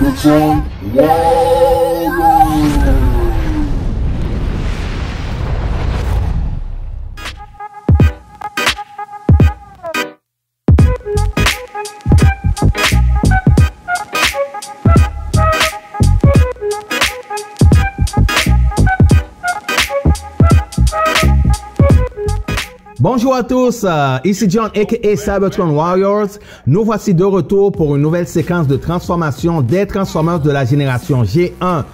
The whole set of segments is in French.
Megatron Warriors. Bonjour à tous, ici John aka Cybertron Warriors. Nous voici de retour pour une nouvelle séquence de transformation des Transformers de la génération G1.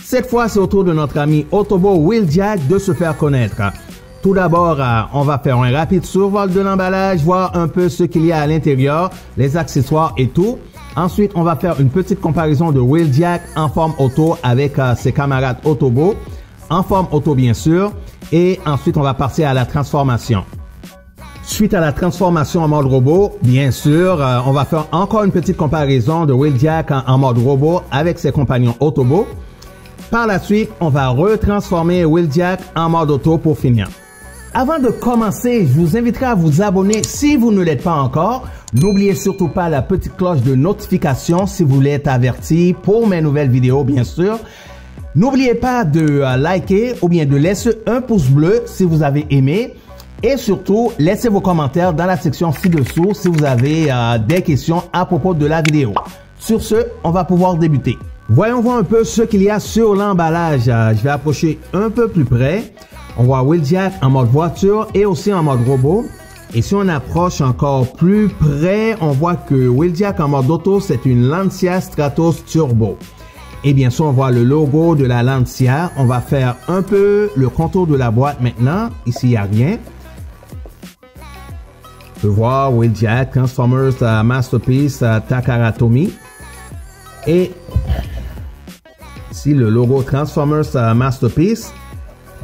Cette fois, c'est au tour de notre ami Autobot Wheeljack de se faire connaître. Tout d'abord, on va faire un rapide survol de l'emballage, voir un peu ce qu'il y a à l'intérieur, les accessoires et tout. Ensuite, on va faire une petite comparaison de Wheeljack en forme auto avec ses camarades Autobot, en forme auto bien sûr. Et ensuite, on va passer à la transformation. Suite à la transformation en mode robot, bien sûr, on va faire encore une petite comparaison de Wheeljack en mode robot avec ses compagnons Autobot. Par la suite, on va retransformer Wheeljack en mode auto pour finir. Avant de commencer, je vous inviterai à vous abonner si vous ne l'êtes pas encore. N'oubliez surtout pas la petite cloche de notification si vous voulez être averti pour mes nouvelles vidéos, bien sûr. N'oubliez pas de liker ou bien de laisser un pouce bleu si vous avez aimé. Et surtout, laissez vos commentaires dans la section ci-dessous si vous avez des questions à propos de la vidéo. Sur ce, on va pouvoir débuter. Voyons voir un peu ce qu'il y a sur l'emballage. Je vais approcher un peu plus près. On voit Wheeljack en mode voiture et aussi en mode robot. Et si on approche encore plus près, on voit que Wheeljack en mode auto, c'est une Lancia Stratos Turbo. Et bien sûr, on voit le logo de la Lancia. On va faire un peu le contour de la boîte maintenant. Ici, il n'y a rien. On peut voir Wheeljack, Transformers Masterpiece Takara Tomy. Et ici, le logo Transformers Masterpiece.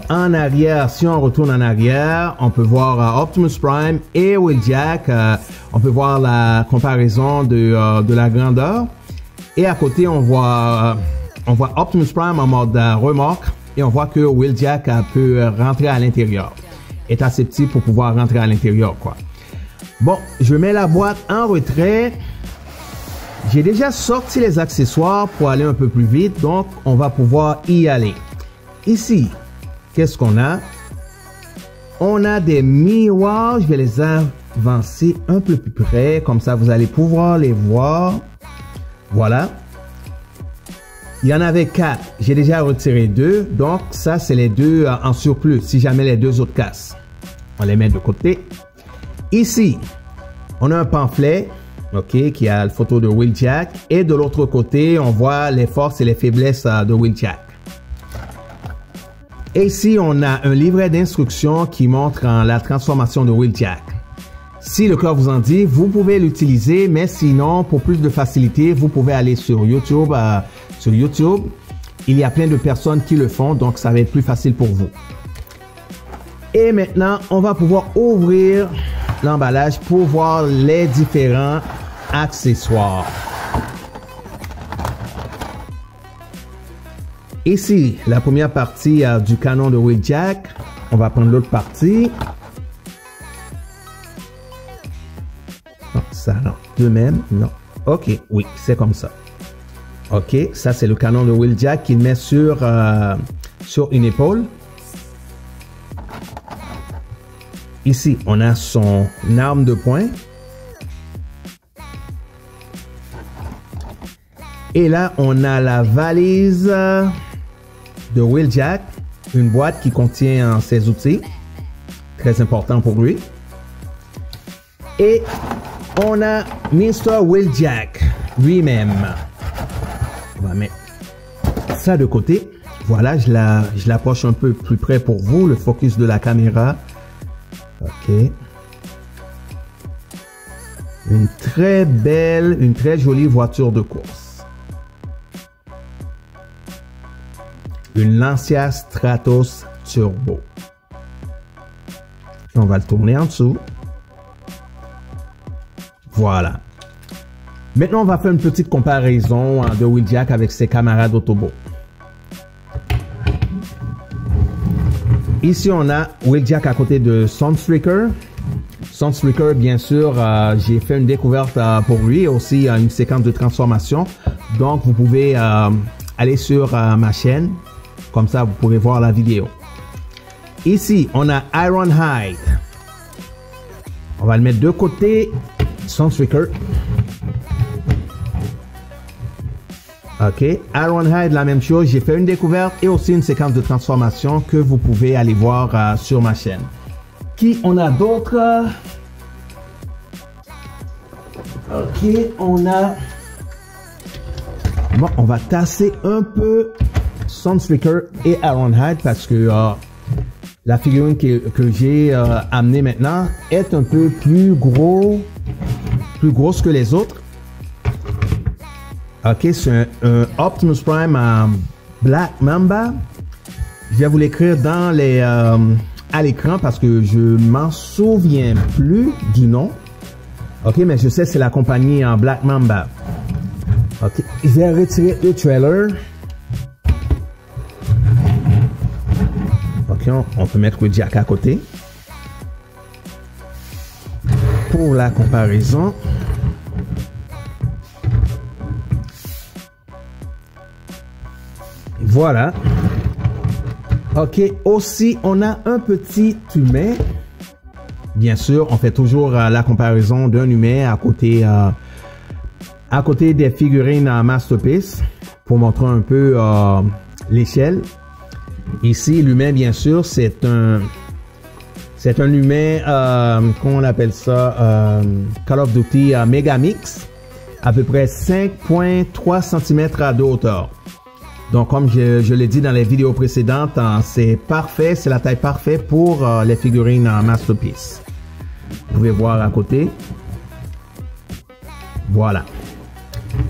En arrière, si on retourne en arrière, on peut voir Optimus Prime et Wheeljack. On peut voir la comparaison de la grandeur. Et à côté, on voit Optimus Prime en mode remorque. Et on voit que Wheeljack peut rentrer à l'intérieur. Est assez petit pour pouvoir rentrer à l'intérieur, quoi. Bon, je mets la boîte en retrait. J'ai déjà sorti les accessoires pour aller un peu plus vite. Donc, on va pouvoir y aller. Ici, qu'est-ce qu'on a? On a des miroirs. Je vais les avancer un peu plus près. Comme ça, vous allez pouvoir les voir. Voilà. Il y en avait 4. J'ai déjà retiré 2. Donc, ça, c'est les 2 en surplus. Si jamais les 2 autres cassent. On les met de côté. Ici, on a un pamphlet. OK, qui a la photo de Wheeljack. Et de l'autre côté, on voit les forces et les faiblesses de Wheeljack. Et ici, on a un livret d'instructions qui montre la transformation de Wheeljack. Si le cœur vous en dit, vous pouvez l'utiliser, mais sinon, pour plus de facilité, vous pouvez aller sur YouTube. Il y a plein de personnes qui le font, donc ça va être plus facile pour vous. Et maintenant, on va pouvoir ouvrir l'emballage pour voir les différents accessoires. Ici, la première partie du canon de Wheeljack. On va prendre l'autre partie. Ça, non. De même, non. OK, oui, c'est comme ça. OK, ça, c'est le canon de Wheeljack qu'il met sur une épaule. Ici, on a son arme de poing. Et là, on a la valise de Wheeljack. Une boîte qui contient ses outils. Très important pour lui. Et on a Mr. Wheeljack lui-même. On va mettre ça de côté. Voilà, je l'approche un peu plus près pour vous. Le focus de la caméra. OK. Une très belle, une très jolie voiture de course. Une Lancia Stratos Turbo. Et on va le tourner en dessous. Voilà. Maintenant, on va faire une petite comparaison de Wheeljack avec ses camarades Autobot. Ici, on a Wheeljack à côté de Sunstreaker. Sunstreaker, bien sûr, j'ai fait une découverte pour lui, aussi une séquence de transformation. Donc, vous pouvez aller sur ma chaîne, comme ça vous pourrez voir la vidéo. Ici, on a Ironhide. On va le mettre de côté. Sunstreaker. Ok, Ironhide, la même chose. J'ai fait une découverte et aussi une séquence de transformation que vous pouvez aller voir sur ma chaîne. Qui on a d'autres? Ok, on a... Bon, on va tasser un peu Sunstreaker et Ironhide parce que la figurine que j'ai amenée maintenant est un peu plus grosse que les autres. Ok, c'est un Optimus Prime Black Mamba. Je vais vous l'écrire dans à l'écran parce que je m'en souviens plus du nom. Ok, mais je sais c'est la compagnie en Black Mamba. Ok, je vais retirer le trailer. Ok, on peut mettre le jack à côté. Pour la comparaison. Voilà. Ok, aussi on a un petit humain. Bien sûr, on fait toujours la comparaison d'un humain à côté des figurines en Masterpiece pour montrer un peu l'échelle. Ici, l'humain, bien sûr, c'est un humain, comment on appelle ça, Call of Duty Megamix, à peu près 5,3 cm de hauteur. Donc, comme je l'ai dit dans les vidéos précédentes, c'est parfait, c'est la taille parfaite pour les figurines en Masterpiece. Vous pouvez voir à côté. Voilà.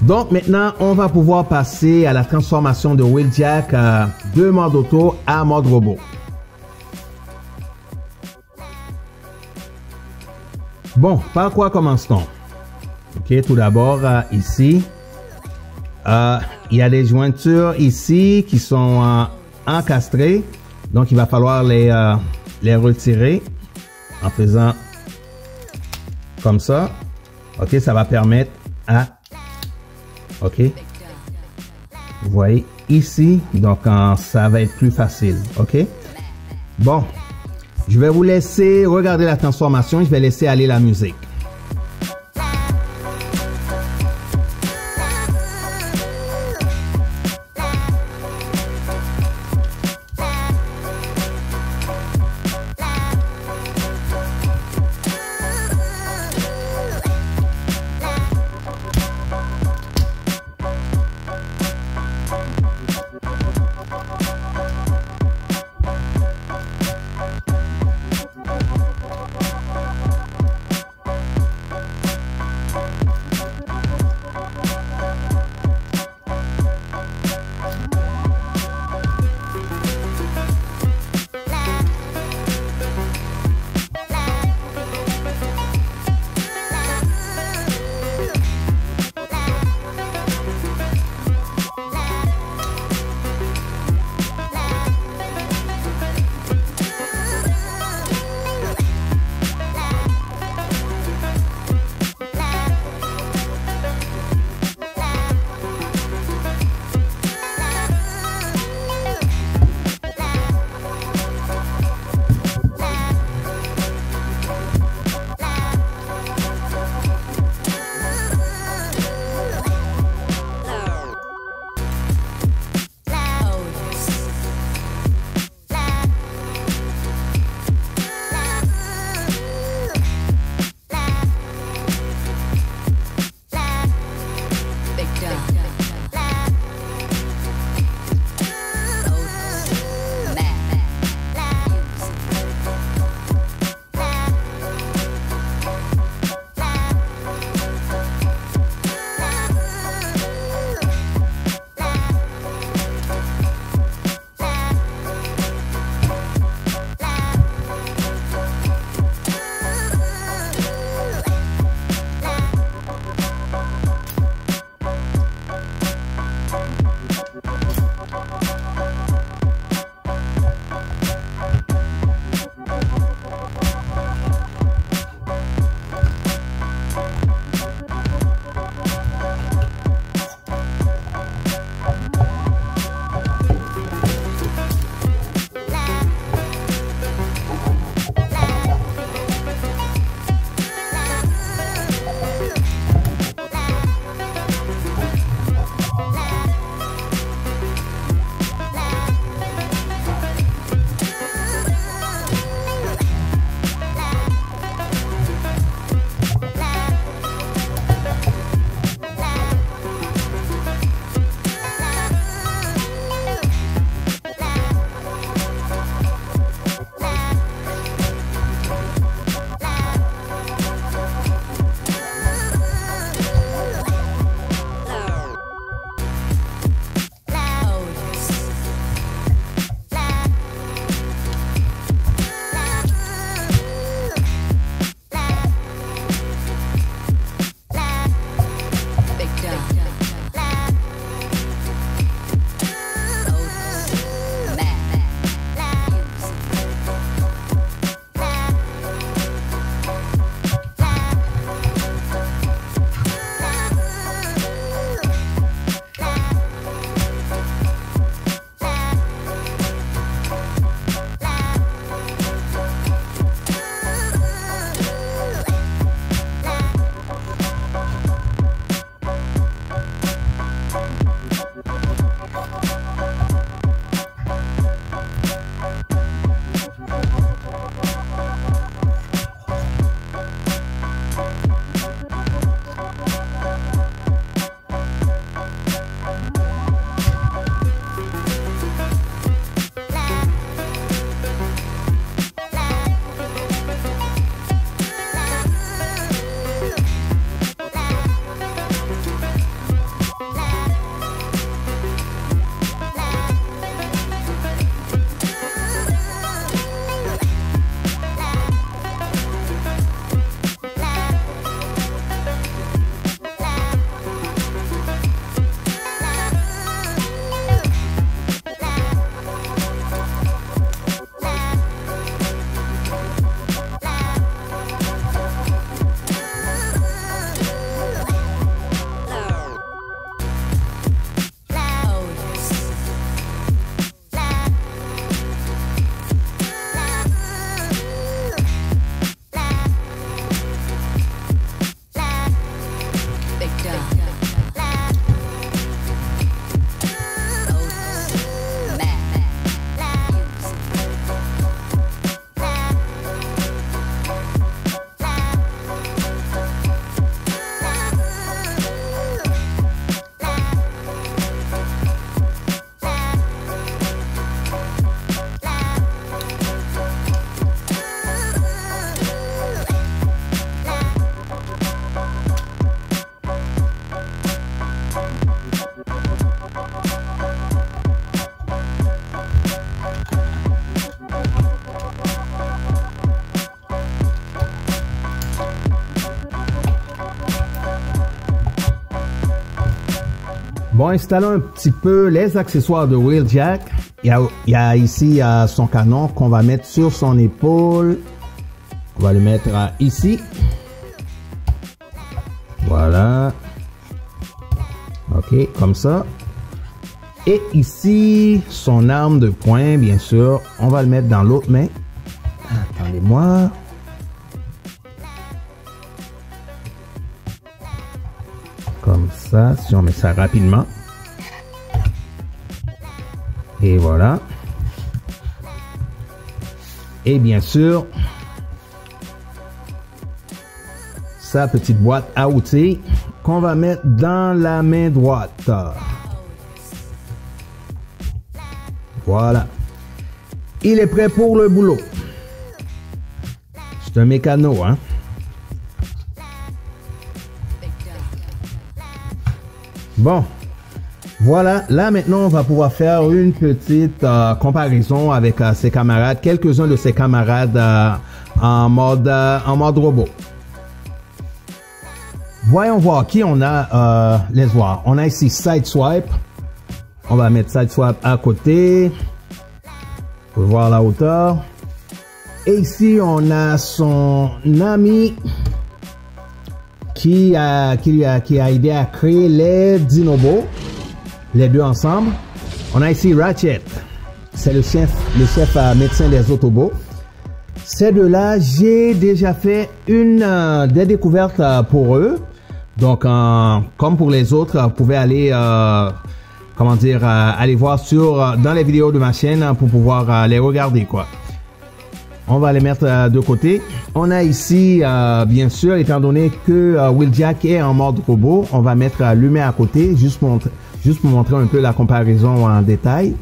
Donc, maintenant, on va pouvoir passer à la transformation de Wheeljack de mode auto à mode robot. Bon, par quoi commence-t-on? Ok, tout d'abord, ici, il y a des jointures ici qui sont encastrées. Donc, il va falloir les retirer en faisant comme ça. Ok, ça va permettre à... Ok. Vous voyez ici. Donc, ça va être plus facile. Ok. Bon. Je vais vous laisser regarder la transformation. Je vais laisser aller la musique. Bon, installons un petit peu les accessoires de Wheeljack. Il y a ici son canon qu'on va mettre sur son épaule. On va le mettre ici. Voilà. Ok, comme ça. Et ici, son arme de poing, bien sûr. On va le mettre dans l'autre main. Attendez-moi. Comme ça, si on met ça rapidement. Et voilà. Et bien sûr, sa petite boîte à outils qu'on va mettre dans la main droite. Voilà. Il est prêt pour le boulot. C'est un mécano, hein. Bon, voilà, là maintenant on va pouvoir faire une petite comparaison avec ses camarades, quelques-uns de ses camarades en mode robot. Voyons voir qui on a, laisse voir. On a ici Sideswipe. On va mettre Sideswipe à côté. Pour voir la hauteur. Et ici on a son ami qui a aidé à créer les Dinobots, les deux ensemble. On a ici Ratchet, c'est le chef médecin des Autobots. Ces deux-là, j'ai déjà fait des découvertes pour eux. Donc, comme pour les autres, vous pouvez aller, aller voir dans les vidéos de ma chaîne pour pouvoir les regarder, quoi. On va les mettre de côté. On a ici, bien sûr, étant donné que Wheeljack est en mode robot, on va mettre l'humain à côté, juste pour montrer un peu la comparaison en détail.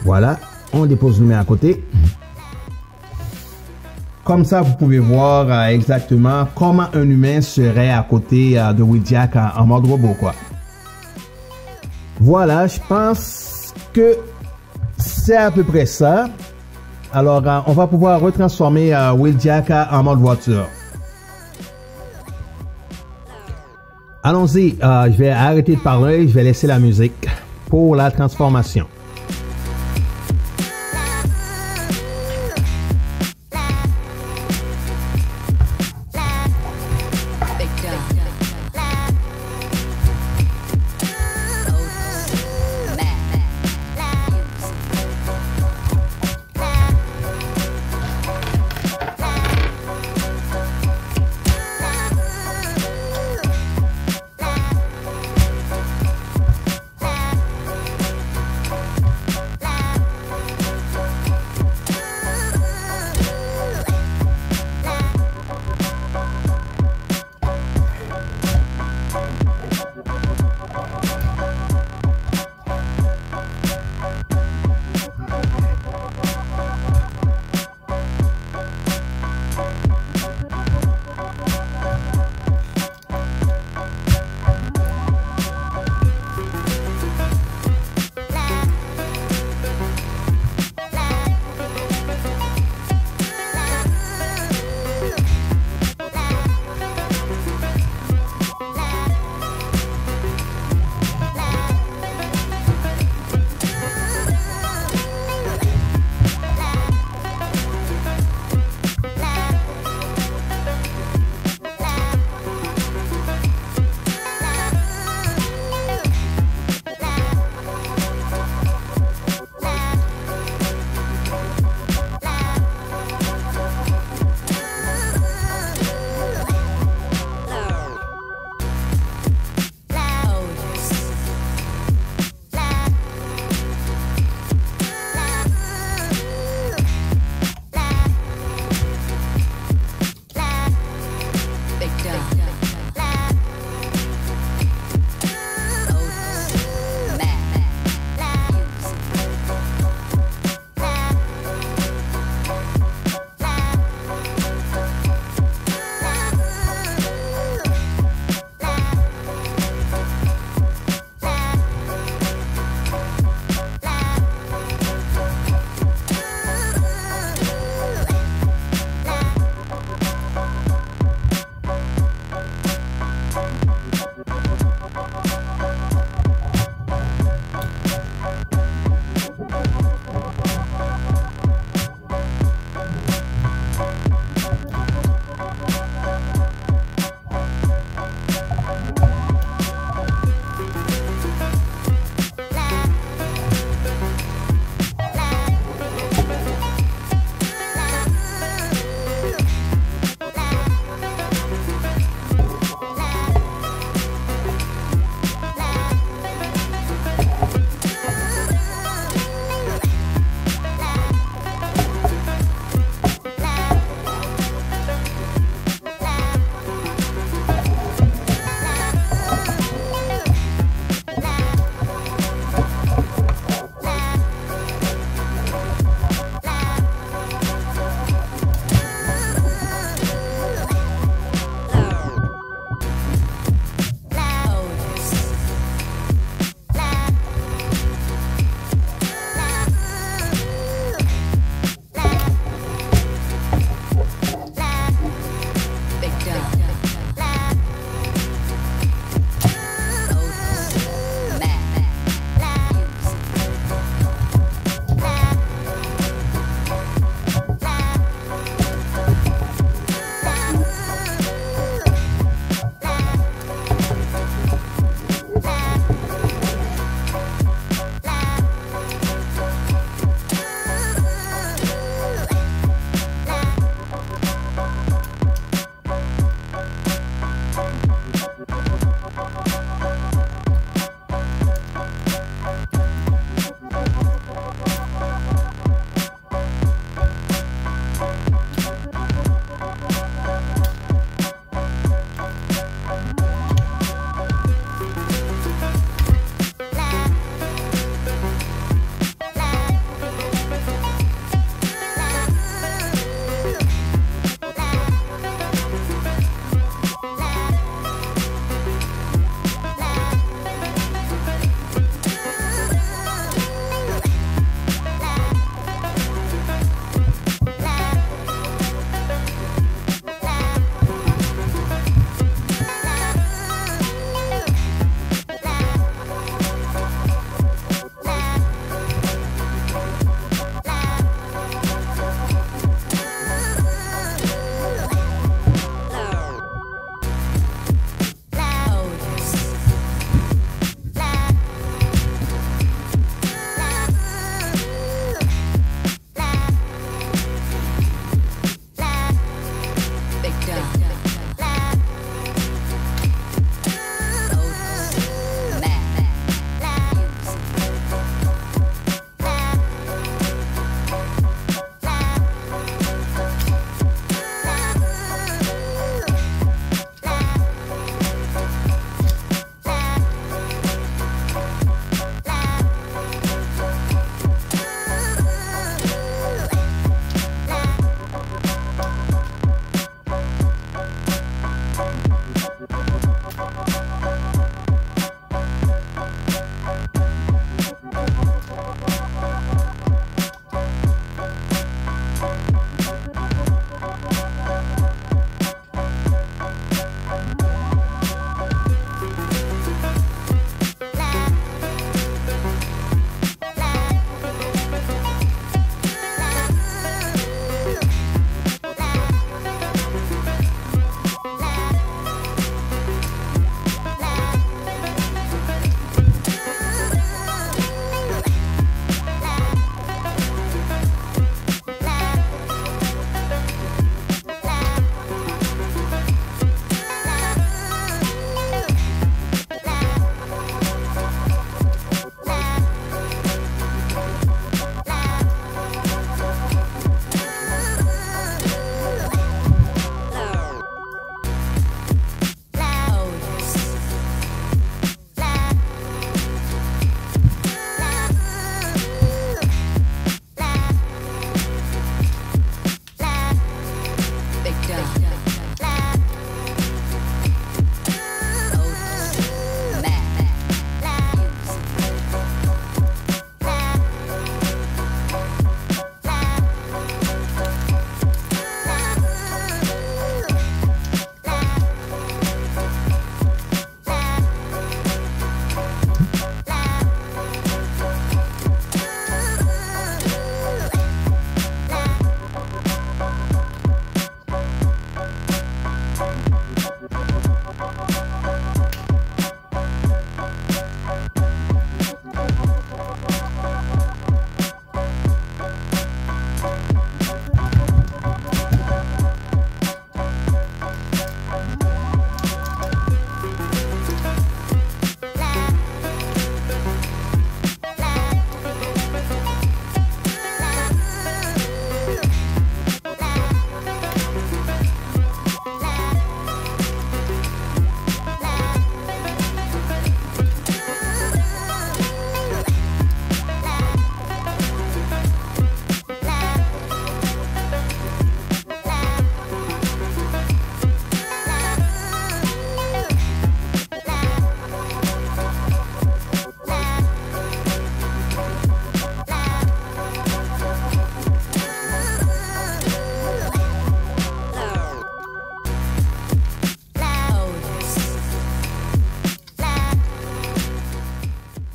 Voilà, on dépose l'humain à côté. Comme ça, vous pouvez voir exactement comment un humain serait à côté de Wheeljack en mode robot, quoi. Voilà, je pense que c'est à peu près ça. Alors, on va pouvoir retransformer Wheeljack en mode voiture. Allons-y, je vais arrêter de parler, je vais laisser la musique pour la transformation.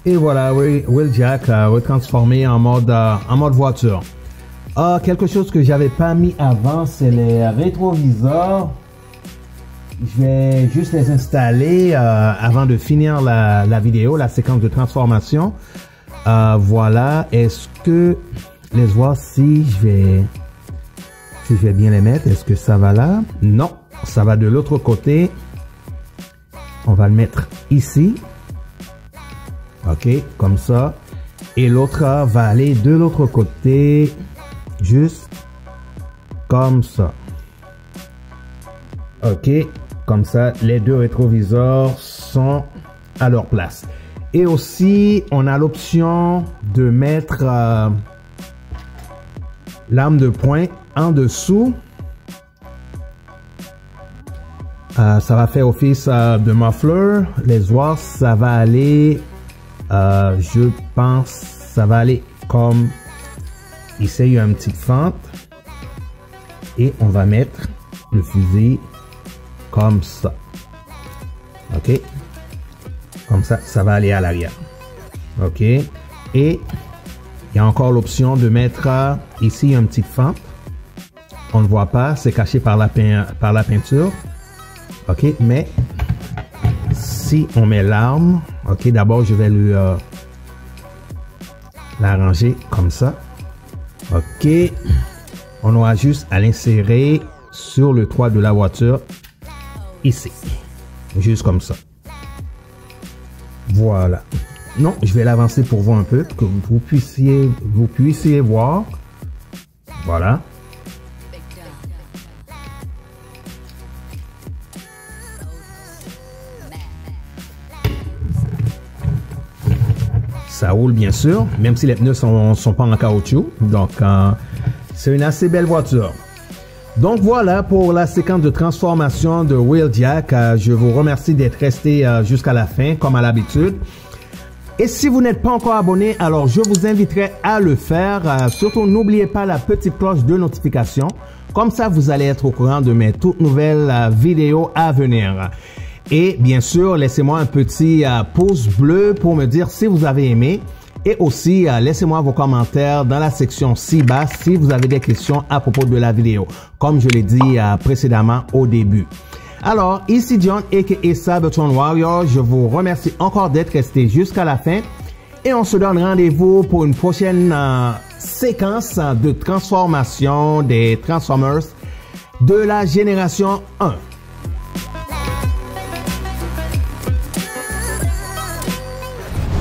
Et voilà, Wheeljack retransformé en mode voiture. Quelque chose que j'avais pas mis avant, c'est les rétroviseurs. Je vais juste les installer avant de finir la vidéo, la séquence de transformation. Voilà, est-ce que, laisse voir si je vais bien les mettre. Est-ce que ça va là? Non, ça va de l'autre côté. On va le mettre ici. Ok, comme ça. Et l'autre va aller de l'autre côté, juste comme ça. Ok, comme ça, les deux rétroviseurs sont à leur place. Et aussi, on a l'option de mettre l'arme de poing en dessous. Ça va faire office de muffler. Les voir, ça va aller, je pense, ça va aller comme ici, il y a une petite fente. Et on va mettre le fusil comme ça. Ok. Comme ça, ça va aller à l'arrière. Ok. Et il y a encore l'option de mettre ici une petite fente. On ne voit pas, c'est caché par la peinture. Ok, mais si on met l'arme, ok, d'abord je vais l'arranger comme ça. Ok, on aura juste à l'insérer sur le toit de la voiture ici, juste comme ça. Voilà. Non, je vais l'avancer pour voir un peu, que vous puissiez voir. Voilà. Ça roule bien sûr, même si les pneus sont pas en caoutchouc. Donc, c'est une assez belle voiture. Donc voilà pour la séquence de transformation de Wheeljack. Je vous remercie d'être resté jusqu'à la fin, comme à l'habitude. Et si vous n'êtes pas encore abonné, alors je vous inviterai à le faire. Surtout, n'oubliez pas la petite cloche de notification. Comme ça, vous allez être au courant de mes toutes nouvelles vidéos à venir. Et bien sûr, laissez-moi un petit pouce bleu pour me dire si vous avez aimé. Et aussi, laissez-moi vos commentaires dans la section ci-bas si vous avez des questions à propos de la vidéo, comme je l'ai dit précédemment au début. Alors, ici John, a.k.a. Cybertron Warrior. Je vous remercie encore d'être resté jusqu'à la fin. Et on se donne rendez-vous pour une prochaine séquence de transformation des Transformers de la génération 1.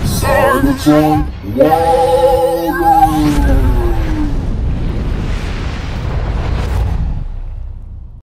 Cybertron Warrior.